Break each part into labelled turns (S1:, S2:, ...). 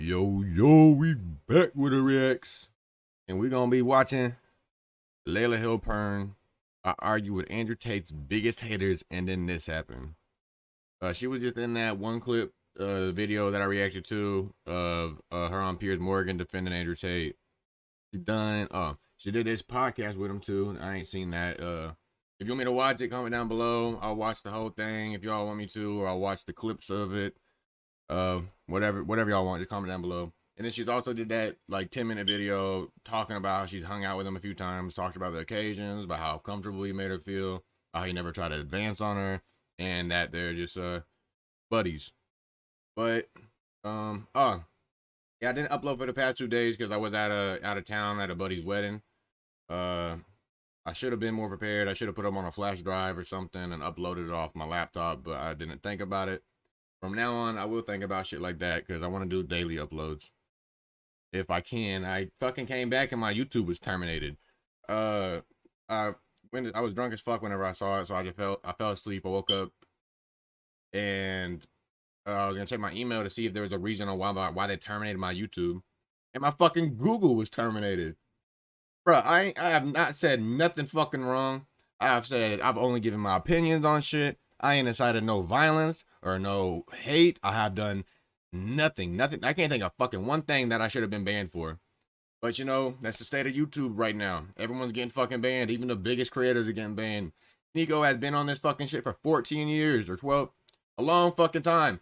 S1: Yo, we back with the reacts. And we're gonna be watching Layah Heilpern argue with Andrew Tate's biggest haters, and then this happened. She was just in that one clip video that I reacted to of her on Piers Morgan defending Andrew Tate. She did this podcast with him too. I ain't seen that. If you want me to watch it, comment down below. I'll watch the whole thing if y'all want me to, or I'll watch the clips of it. Whatever y'all want, just comment down below. And then she's also did that like 10-minute video talking about how she's hung out with him a few times, talked about the occasions, about how comfortable he made her feel, how he never tried to advance on her, and that they're just buddies. But yeah, I didn't upload for the past 2 days because I was out of town at a buddy's wedding. I should have been more prepared. I should have put them on a flash drive or something and uploaded it off my laptop, but I didn't think about it. From now on, I will think about shit like that because I want to do daily uploads if I can. I fucking came back and my YouTube was terminated. I was drunk as fuck whenever I saw it, so I fell asleep. I woke up and I was gonna check my email to see if there was a reason on why they terminated my YouTube, and my fucking Google was terminated. Bruh, I have not said nothing fucking wrong. I've only given my opinions on shit. I ain't incited no violence or no hate. I have done nothing. I can't think of fucking one thing that I should have been banned for. But you know, that's the state of YouTube right now. Everyone's getting fucking banned. Even the biggest creators are getting banned. Nico has been on this fucking shit for 14 years or 12. A long fucking time.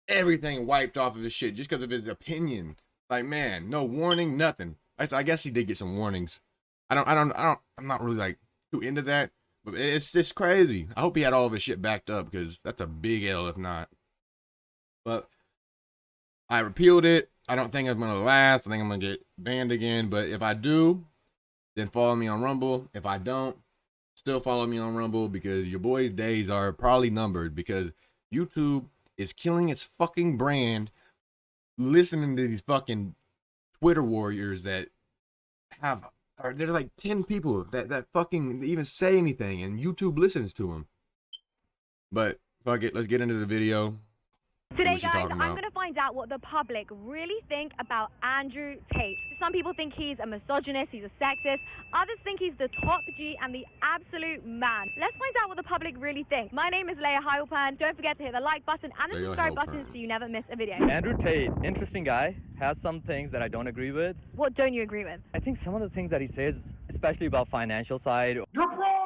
S1: Everything wiped off of his shit just because of his opinion. Like, man, no warning, nothing. I guess he did get some warnings. I'm not really like too into that. But it's just crazy. I hope he had all of his shit backed up because that's a big L if not. But I repealed it. I don't think I'm going to last. I think I'm going to get banned again. But if I do, then follow me on Rumble. If I don't, still follow me on Rumble because your boy's days are probably numbered because YouTube is killing its fucking brand listening to these fucking Twitter warriors that there's like 10 people that fucking even say anything and YouTube listens to them. But fuck it, let's get into the video.
S2: Today, guys, I'm going to find out what the public really think about Andrew Tate. Some people think he's a misogynist, he's a sexist. Others think he's the top G and the absolute man. Let's find out what the public really think. My name is Layah Heilpern. Don't forget to hit the like button and the subscribe button so you never miss a video.
S3: Andrew Tate, interesting guy, has some things that I don't agree with.
S2: What don't you agree with?
S3: I think some of the things that he says, especially about financial side.
S4: You're broke!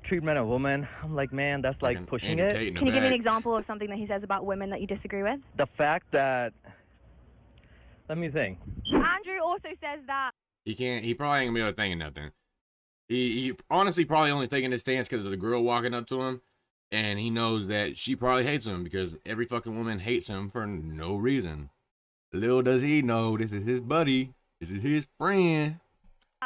S3: Treatment of women, I'm like, man, that's like pushing it.
S2: Can you give me an example of something that he says about women that you disagree with?
S3: The fact that, let me think.
S2: Andrew also says that
S1: he probably ain't gonna be able to think of nothing. He honestly probably only taking this stance because of the girl walking up to him, and he knows that she probably hates him because every fucking woman hates him for no reason. Little does he know this is his buddy, this is his friend.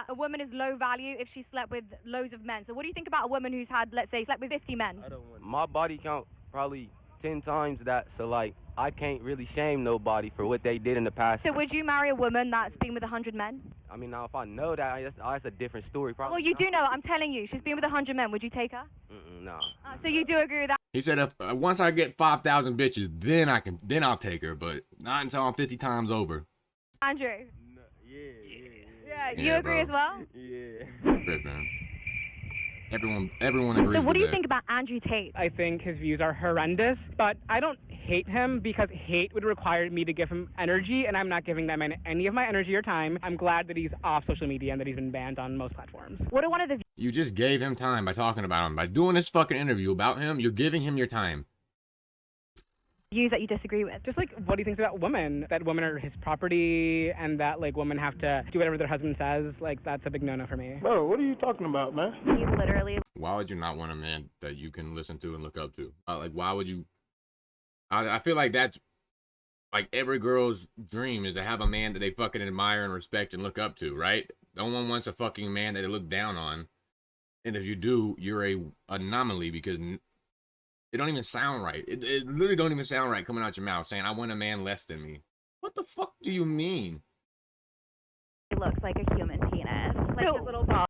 S2: a woman is low value if she slept with loads of men. So what do you think about a woman who's had, let's say, slept with 50 men?
S5: My body count probably 10 times that, so like I can't really shame nobody for what they did in the past.
S2: So would you marry a woman that's been with 100 men?
S5: I mean, now if I know that, that's a different story. Probably.
S2: Well, you do know. I'm telling you, she's been with 100 men. Would you take her?
S5: No.
S2: So you do agree with that?
S1: He said if once I get 5,000 bitches, then I'll take her, but not until I'm 50 times over.
S2: Andrew.
S5: No,
S2: Yeah, you agree
S1: bro.
S2: as well?
S5: Yeah.
S1: Good, man. Everyone agrees.
S2: So what do you
S1: with
S2: think about Andrew Tate?
S6: I think his views are horrendous, but I don't hate him because hate would require me to give him energy, and I'm not giving them any of my energy or time. I'm glad that he's off social media and that he's been banned on most platforms.
S2: What are one of the
S1: You just gave him time by talking about him. By doing this fucking interview about him, you're giving him your time.
S2: views that you disagree with?
S6: Just like what he thinks about women, that women are his property and that like women have to do whatever their husband says, like that's a big no-no for me.
S4: Bro, what are you talking about, man?
S2: He's literally...
S1: Why would you not want a man that you can listen to and look up to? Like, why would you? I feel like that's like every girl's dream is to have a man that they fucking admire and respect and look up to, right? No one wants a fucking man that they look down on. And if you do, you're a anomaly because it don't even sound right. It literally don't even sound right coming out your mouth saying, I want a man less than me. What the fuck do you mean?
S2: He looks like a human penis. Like his little ball.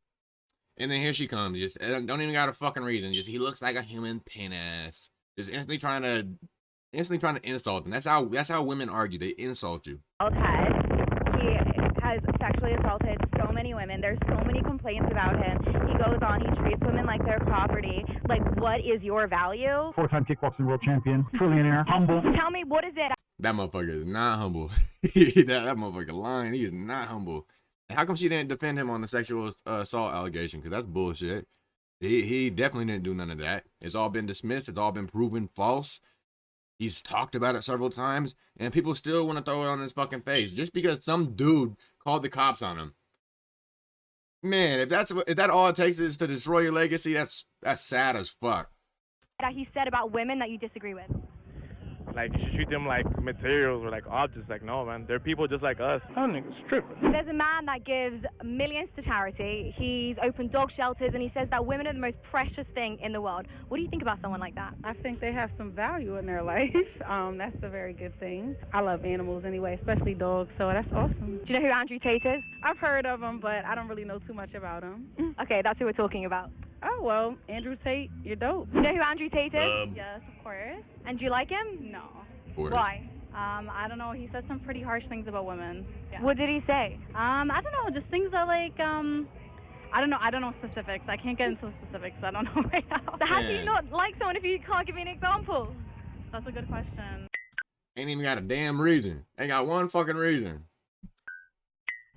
S1: And then here she comes. Just don't even got a fucking reason. Just he looks like a human penis. Just instantly trying to Instantly trying to insult them. That's how women argue. They insult you.
S2: Ted. He has sexually assaulted so many women. There's so many complaints about him. He goes on, he treats women like their property. Like, what is your value?
S4: 4-time kickboxing world champion, trillionaire, humble.
S2: Tell me, what is it?
S1: That motherfucker is not humble. that motherfucker lying. He is not humble. And how come she didn't defend him on the sexual assault allegation? Because that's bullshit. He definitely didn't do none of that. It's all been dismissed. It's all been proven false. He's talked about it several times, and people still want to throw it on his fucking face just because some dude called the cops on him. Man, if that all it takes is to destroy your legacy, that's sad as fuck.
S2: That he said about women that you disagree with.
S7: Like, you should treat them like materials or like objects. Like, no, man, they're people just like us. That nigga's tripping.
S2: There's a man that gives millions to charity. He's opened dog shelters, and he says that women are the most precious thing in the world. What do you think about someone like that?
S8: I think they have some value in their life. That's a very good thing. I love animals anyway, especially dogs, so that's awesome.
S2: Do you know who Andrew Tate is?
S8: I've heard of him, but I don't really know too much about him.
S2: Okay, that's who we're talking about.
S8: Oh, well, Andrew Tate, you're dope.
S2: Do you know who Andrew Tate is?
S9: Yes, of course.
S2: And do you like him?
S9: No.
S2: Why?
S9: I don't know. He said some pretty harsh things about women. Yeah.
S2: What did he say?
S9: I don't know. Just things that like, I don't know. I don't know specifics. I can't get into the specifics. I don't know right now.
S2: So how do you not like someone if you can't give me an example?
S9: That's a good question.
S1: Ain't even got a damn reason. Ain't got one fucking reason.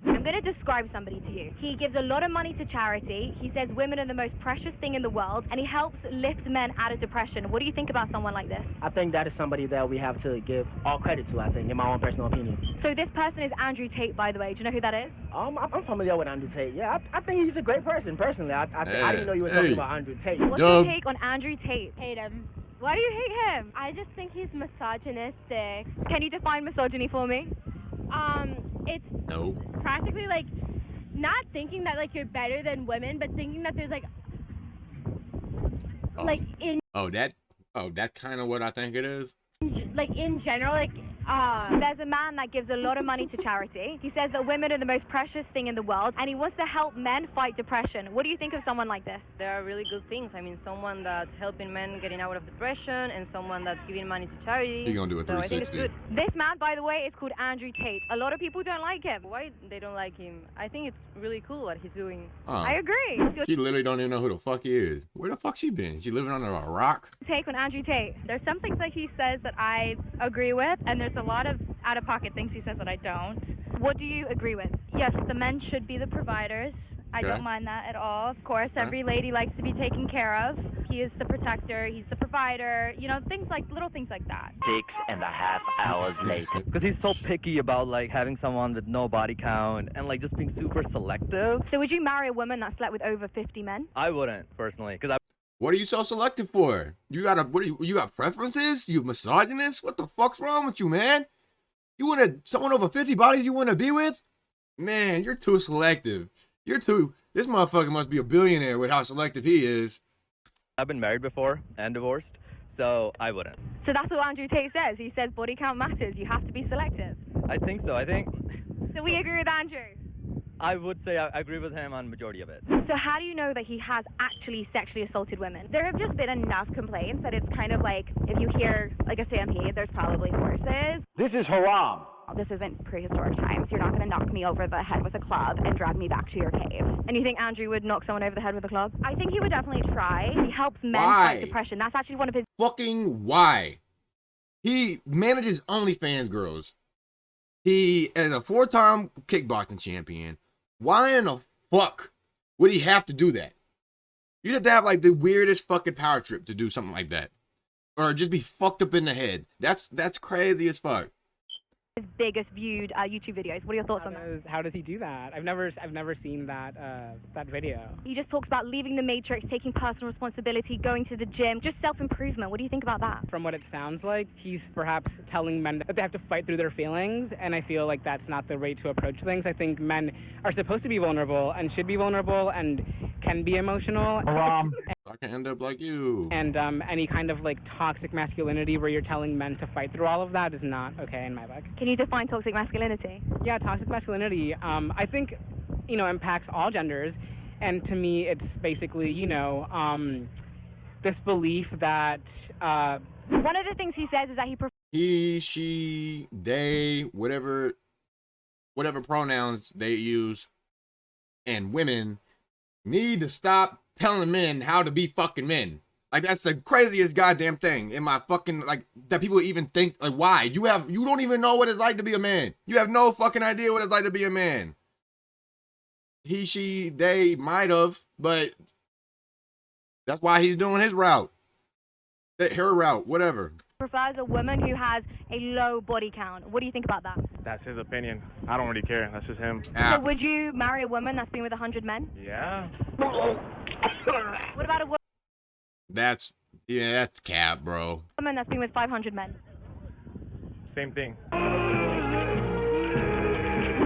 S2: I'm going to describe somebody to you. He gives a lot of money to charity. He says women are the most precious thing in the world, and he helps lift men out of depression. What do you think about someone like this?
S10: I think that is somebody that we have to give all credit to, I think, in my own personal opinion.
S2: So this person is Andrew Tate, by the way. Do you know who that is?
S10: I'm familiar with Andrew Tate. Yeah, I think he's a great person, personally. I didn't know you were talking about Andrew Tate.
S2: What's your take on Andrew Tate?
S9: Hate him.
S2: Why do you hate him?
S9: I just think he's misogynistic.
S2: Can you define misogyny for me?
S9: It's
S1: No.
S9: practically like not thinking that like you're better than women, but thinking that there's like
S1: that's kind of what I think it is.
S9: like in general, like
S2: there's a man that gives a lot of money to charity. He says that women are the most precious thing in the world, and he wants to help men fight depression. What do you think of someone like this?
S11: There are really good things. I mean, someone that's helping men getting out of depression, and someone that's giving money to charity.
S1: You're gonna do a 360.
S11: I think it's good.
S2: This man, by the way, is called Andrew Tate. A lot of people don't like him.
S11: Why they don't like him? I think it's really cool what he's doing.
S2: I agree.
S1: She literally don't even know who the fuck he is. Where the fuck she been? She living under a rock?
S2: Take on Andrew Tate.
S9: there's some things that he says that I agree with, and there's a lot of out-of-pocket things he says that I don't.
S2: What do you agree with?
S9: Yes, the men should be the providers. I don't mind that at all. Of course, every lady likes to be taken care of. He is the protector, he's the provider, you know, things like, little things like that.
S3: 6.5 hours later. Because he's so picky about, like, having someone with no body count and, like, just being super selective.
S2: So would you marry a woman that slept with over 50 men?
S3: I wouldn't, personally, because
S1: What are you so selective for? You got preferences? You misogynist? What the fuck's wrong with you, man? You want someone over 50 bodies you want to be with? Man, you're too selective. This motherfucker must be a billionaire with how selective he is.
S3: I've been married before and divorced, so I wouldn't.
S2: So that's what Andrew Tate says. He says body count matters. You have to be selective.
S3: I think so.
S2: So we agree with Andrew?
S3: I would say I agree with him on the majority of it.
S2: So how do you know that he has actually sexually assaulted women? There have just been enough complaints that it's kind of like, if you hear like a stampede, there's probably horses.
S4: This is haram.
S2: This isn't prehistoric times. You're not going to knock me over the head with a club and drag me back to your cave. And you think Andrew would knock someone over the head with a club? I think he would definitely try. He helps men fight depression. That's actually one of his...
S1: Fucking why? He manages OnlyFans girls. He is a 4-time kickboxing champion. Why in the fuck would he have to do that? You'd have to have like the weirdest fucking power trip to do something like that. Or just be fucked up in the head. That's crazy as fuck.
S2: His biggest viewed YouTube videos. What are your thoughts on that?
S6: How does he do that? I've never seen that video.
S2: He just talks about leaving the matrix, taking personal responsibility, going to the gym, just self-improvement. What do you think about that?
S6: From what it sounds like, he's perhaps telling men that they have to fight through their feelings, and I feel like that's not the way to approach things. I think men are supposed to be vulnerable and should be vulnerable and can be emotional.
S1: I can end up like you.
S6: And any kind of like toxic masculinity where you're telling men to fight through all of that is not okay in my book.
S2: Can you define toxic masculinity?
S6: Yeah, toxic masculinity, I think, impacts all genders. And to me, it's basically, this belief that
S2: One of the things he says is that
S1: he, she, they, whatever pronouns they use, and women need to stop telling men how to be fucking men. Like, that's the craziest goddamn thing in my fucking, like, that people even think, like, why? You don't even know what it's like to be a man. You have no fucking idea what it's like to be a man. He, she, they might have, but that's why he's doing his route. Her route, whatever.
S2: Prefers a woman who has a low body count. What do you think about that?
S7: That's his opinion. I don't really care. That's just him.
S2: So would you marry a woman that's been with 100 men?
S7: Yeah.
S2: What about a
S1: That's cap, bro.
S2: woman that's been with 500 men?
S7: Same thing.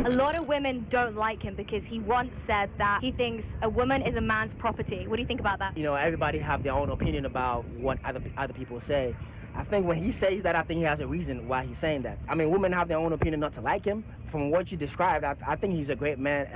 S2: A lot of women don't like him because he once said that he thinks a woman is a man's property. What do you think about that?
S10: You know, everybody have their own opinion about what other people say. I think when he says that, I think he has a reason why he's saying that. I mean, women have their own opinion not to like him. From what you described, I think he's a great man,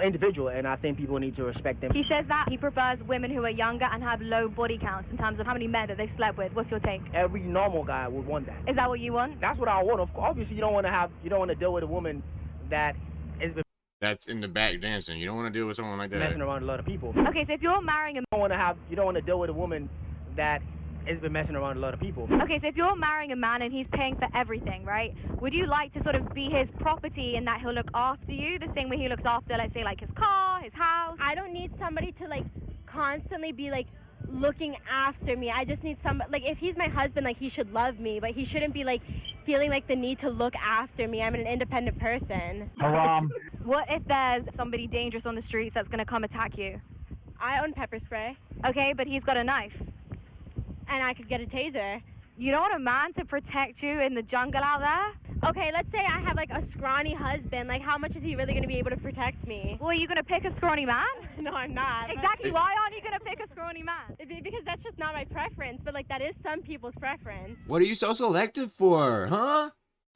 S10: individual, and I think people need to respect him.
S2: He says that he prefers women who are younger and have low body counts in terms of how many men that they've slept with. What's your take?
S10: Every normal guy would want that.
S2: Is that what you want?
S10: That's what I want. Obviously, you don't want to deal with a woman that is
S1: that's in the back dancing. You don't want to deal with someone like that.
S10: Messing around with a lot of people.
S2: Okay, so if you're marrying a
S10: you don't want to deal with a woman that has been messing around with a lot of people.
S2: Okay, so if you're marrying a man and he's paying for everything, right? Would you like to sort of be his property in that he'll look after you the same way he looks after, let's say, like his car, his house?
S12: I don't need somebody to like constantly be like looking after me. I just need somebody, like, if he's my husband, like, he should love me, but he shouldn't be like feeling like the need to look after me. I'm an independent person.
S4: Haram.
S2: What if there's somebody dangerous on the streets that's gonna come attack you?
S12: I own pepper spray.
S2: Okay, but he's got a knife.
S12: And I could get a taser.
S2: You don't want a man to protect you in the jungle out there?
S12: Okay, let's say I have like a scrawny husband. Like, how much is he really going to be able to protect me?
S2: Well, are you going to pick a scrawny man?
S12: No, I'm not.
S2: Exactly. Why aren't you going to pick a scrawny man?
S12: Because that's just not my preference. But like, that is some people's preference.
S1: What are you so selective for, huh?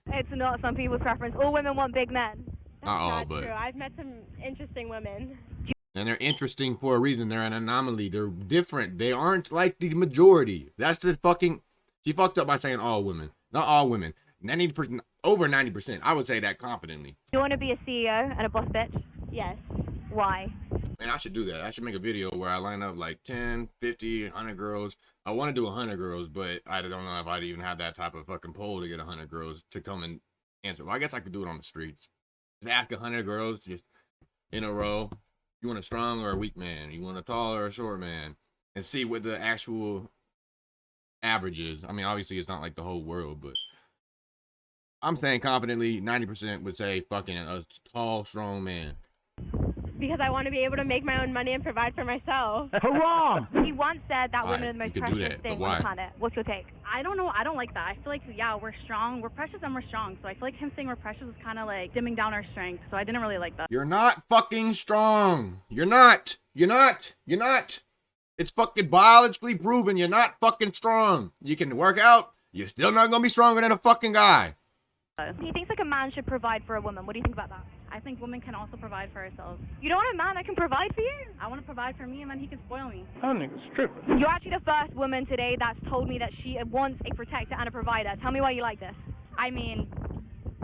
S2: It's not some people's preference. All women want big men.
S12: That's not true. I've met some interesting women.
S1: And they're interesting for a reason. They're an anomaly. They're different. They aren't like the majority. That's the fucking... She fucked up by saying all women. Not all women. 90%, over 90%. I would say that confidently.
S2: You want to be a CEO and a boss bitch?
S12: Yes.
S2: Why?
S1: Man, I should do that. I should make a video where I line up like 10, 50, 100 girls. I want to do 100 girls, but I don't know if I'd even have that type of fucking poll to get 100 girls to come and answer. Well, I guess I could do it on the streets. Just ask 100 girls just in a row. You want a strong or a weak man? You want a tall or a short man? And see what the actual average is. I mean, obviously, it's not like the whole world, but I'm saying confidently 90% would say fucking a tall, strong man.
S12: Because I want to be able to make my own money and provide for myself.
S4: Haram!
S2: He once said that women are the most precious thing on the planet. What's your take?
S13: I don't know. I don't like that. I feel like, yeah, we're strong. We're precious and we're strong. So I feel like him saying we're precious is kind of like dimming down our strength. So I didn't really like that.
S1: You're not fucking strong. You're not. You're not. You're not. It's fucking biologically proven you're not fucking strong. You can work out. You're still not going to be stronger than a fucking guy.
S2: He thinks like a man should provide for a woman. What do you think about that?
S13: I think women can also provide for ourselves.
S2: You don't want a man that can provide for you?
S13: I want to provide for me and then he can spoil me.
S7: That nigga's tripping.
S2: You're actually the first woman today that's told me that she wants a protector and a provider. Tell me why you like this.
S13: I mean,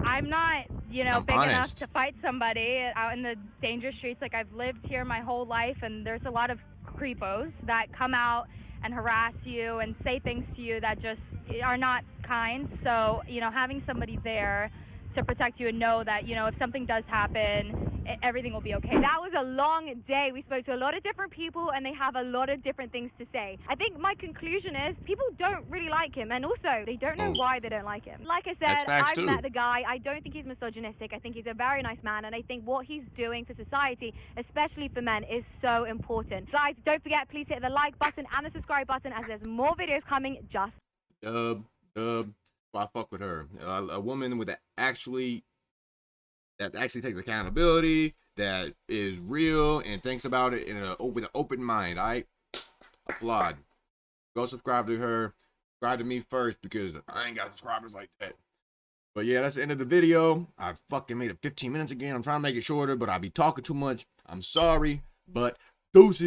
S13: I'm not, big enough to fight somebody out in the dangerous streets. Like, I've lived here my whole life, and there's a lot of creepos that come out and harass you and say things to you that just are not kind. So, having somebody there to protect you and know that, if something does happen, everything will be okay.
S2: That was a long day. We spoke to a lot of different people, and they have a lot of different things to say. I think my conclusion is people don't really like him, and also they don't know why they don't like him. Like I said, I've met the guy. I don't think he's misogynistic. I think he's a very nice man, and I think what he's doing for society, especially for men, is so important. Guys, don't forget, please hit the like button and the subscribe button, as there's more videos coming.
S1: I fuck with her. A woman with actually takes accountability, that is real and thinks about it with an open mind. I applaud. Go subscribe to her. Subscribe to me first because I ain't got subscribers like that. But yeah, that's the end of the video. I fucking made it 15 minutes again. I'm trying to make it shorter, but I be talking too much. I'm sorry, but deuces.